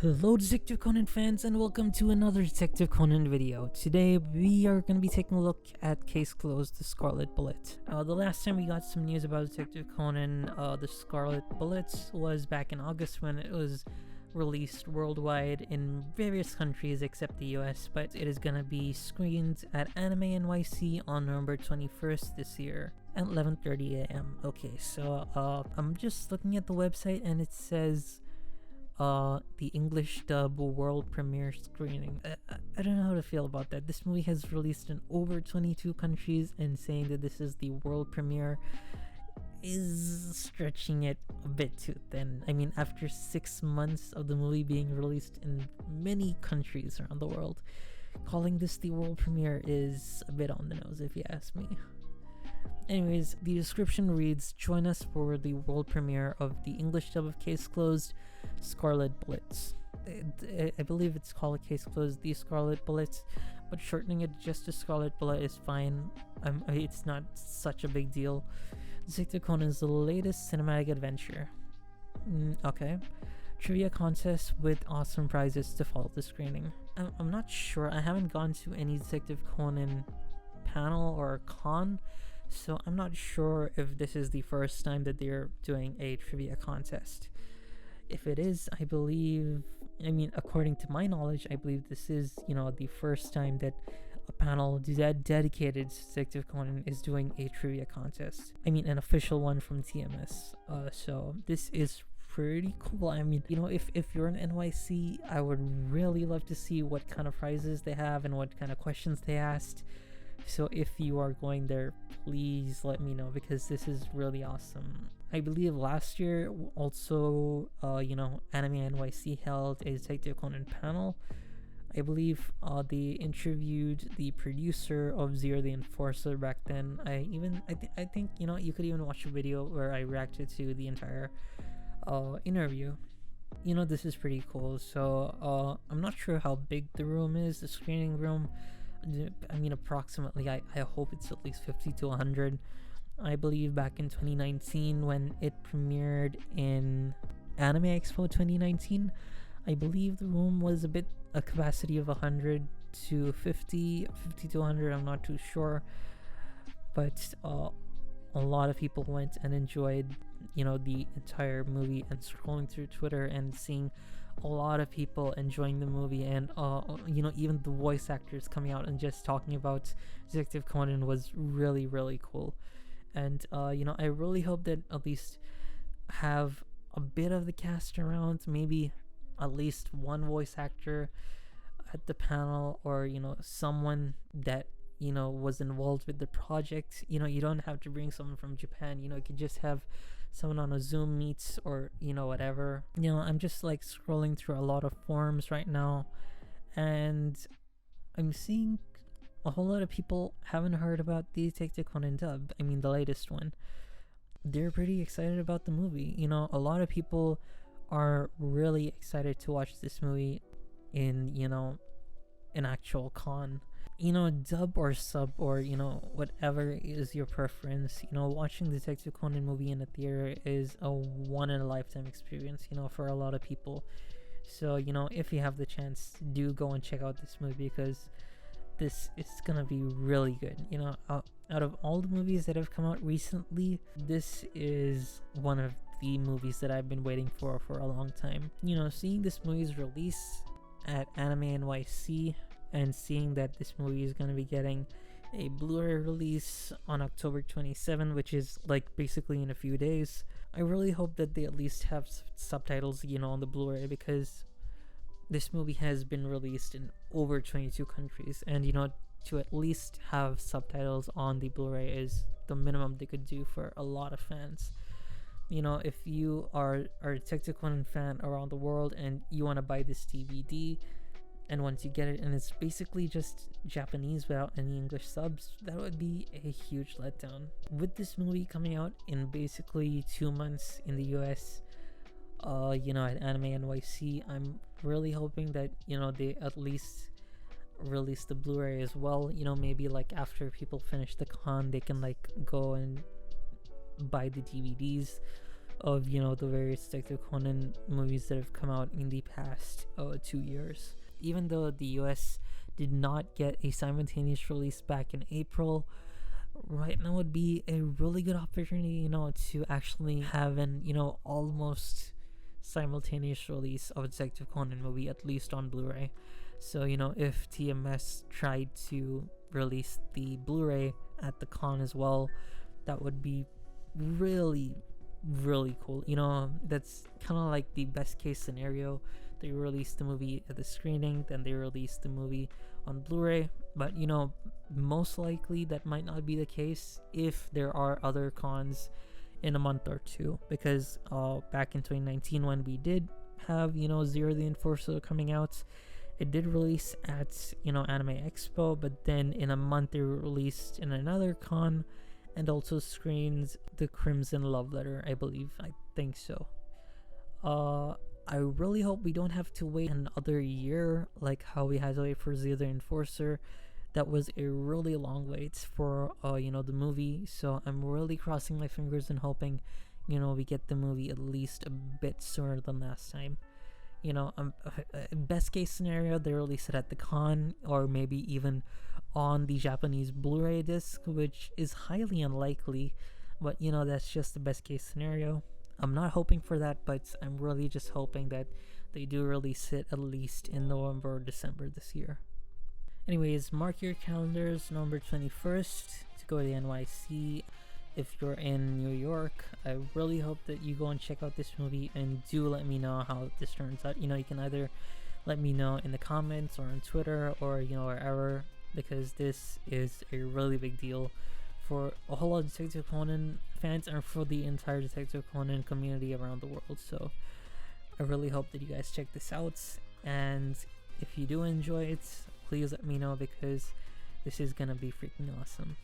Hello Detective Conan fans and welcome to another Detective Conan video. Today we are going to be taking a look at Case Closed, The Scarlet Bullet. The last time we got some news about Detective Conan, The Scarlet Bullet was back in August when it was released worldwide in various countries except the US, but it is going to be screened at Anime NYC on November 21st this year at 11:30 a.m. Okay, so I'm just looking at the website and it says the English dub world premiere screening. I don't know how to feel about that. This movie has released in over 22 countries, and saying that this is the world premiere is stretching it a bit too thin. I mean, after 6 months of the movie being released in many countries around the world, calling this the world premiere is a bit on the nose if you ask me. Anyways, the description reads, join us for the world premiere of the English dub of Case Closed, Scarlet Bullets. I believe it's called Case Closed, The Scarlet Bullets, but shortening it just to Scarlet Bullet is fine. It's not such a big deal. Detective Conan's latest cinematic adventure. Okay. Trivia contest with awesome prizes to follow the screening. I'm not sure. I haven't gone to any Detective Conan panel or con, so I'm not sure if this is the first time that they're doing a trivia contest. If it is, according to my knowledge, I believe this is, the first time that a panel dedicated to Detective Conan is doing a trivia contest. An official one from TMS. So this is pretty cool. If you're in NYC, I would really love to see what kind of prizes they have and what kind of questions they asked. So if you are going there, please let me know, because this is really awesome. I believe last year also, Anime NYC held a Detective Conan panel. I believe they interviewed the producer of Zero the Enforcer back then. I think you could even watch a video where I reacted to the entire interview. This is pretty cool. So I'm not sure how big the room is, the screening room. Approximately, I hope it's at least 50 to 100. I believe back in 2019 when it premiered in Anime Expo 2019, I believe the room was a capacity of 100 to 50 to 100, I'm not too sure, but a lot of people went and enjoyed the entire movie, and scrolling through Twitter and seeing a lot of people enjoying the movie, and even the voice actors coming out and just talking about Detective Conan was really, really cool. And I really hope that at least have a bit of the cast around, maybe at least one voice actor at the panel, or someone that was involved with the project. You don't have to bring someone from Japan. You could just have someone on a Zoom meet, or whatever. I'm just scrolling through a lot of forums right now, and I'm seeing a whole lot of people haven't heard about the Detective Conan dub. The latest one. They're pretty excited about the movie. A lot of people are really excited to watch this movie in an actual con. Dub or sub, or whatever is your preference. Watching Detective Conan movie in a theater is a one in a lifetime experience, for a lot of people. So if you have the chance, do go and check out this movie, because this is gonna be really good. Out of all the movies that have come out recently, this is one of the movies that I've been waiting for a long time. Seeing this movie's release at Anime NYC, and seeing that this movie is going to be getting a Blu-ray release on October 27, which is basically in a few days. I really hope that they at least have subtitles, on the Blu-ray, because this movie has been released in over 22 countries, and to at least have subtitles on the Blu-ray is the minimum they could do for a lot of fans. If you are a Detective Conan fan around the world and you want to buy this DVD, and once you get it and it's basically just Japanese without any English subs, that would be a huge letdown. With this movie coming out in basically 2 months in the US, at Anime NYC, I'm really hoping that, they at least release the Blu-ray as well. Maybe after people finish the con, they can go and buy the DVDs. of, you know, the various Detective Conan movies that have come out in the past 2 years. Even though the US did not get a simultaneous release back in April, right now would be a really good opportunity, you know, to actually have an, you know, almost simultaneous release of a Detective Conan movie, at least on Blu-ray. So, you know, if TMS tried to release the Blu-ray at the con as well, that would be really, really cool. You know, that's kind of like the best case scenario. They release the movie at the screening, then they release the movie on Blu-ray. But, you know, most likely that might not be the case if there are other cons in a month or two, because back in 2019 when we did have, you know, Zero the Enforcer coming out, it did release at, you know, Anime Expo, but then in a month they released in another con and also screens the Crimson Love Letter, I believe. I think so. I really hope we don't have to wait another year like how we had to wait for Zero the Enforcer. That was a really long wait for you know, the movie. So I'm really crossing my fingers and hoping, you know, we get the movie at least a bit sooner than last time. You know, best case scenario, they release it at the con, or maybe even on the Japanese Blu-ray disc, which is highly unlikely, but you know, that's just the best case scenario. I'm not hoping for that, but I'm really just hoping that they do release it at least in November or December this year. Anyways, mark your calendars, November 21st to go to the NYC. If you're in New York, I really hope that you go and check out this movie, and do let me know how this turns out. You know, you can either let me know in the comments or on Twitter or, you know, wherever, because this is a really big deal for a whole lot of Detective Conan fans and for the entire Detective Conan community around the world. So I really hope that you guys check this out, and if you do enjoy it, please let me know, because this is gonna be freaking awesome.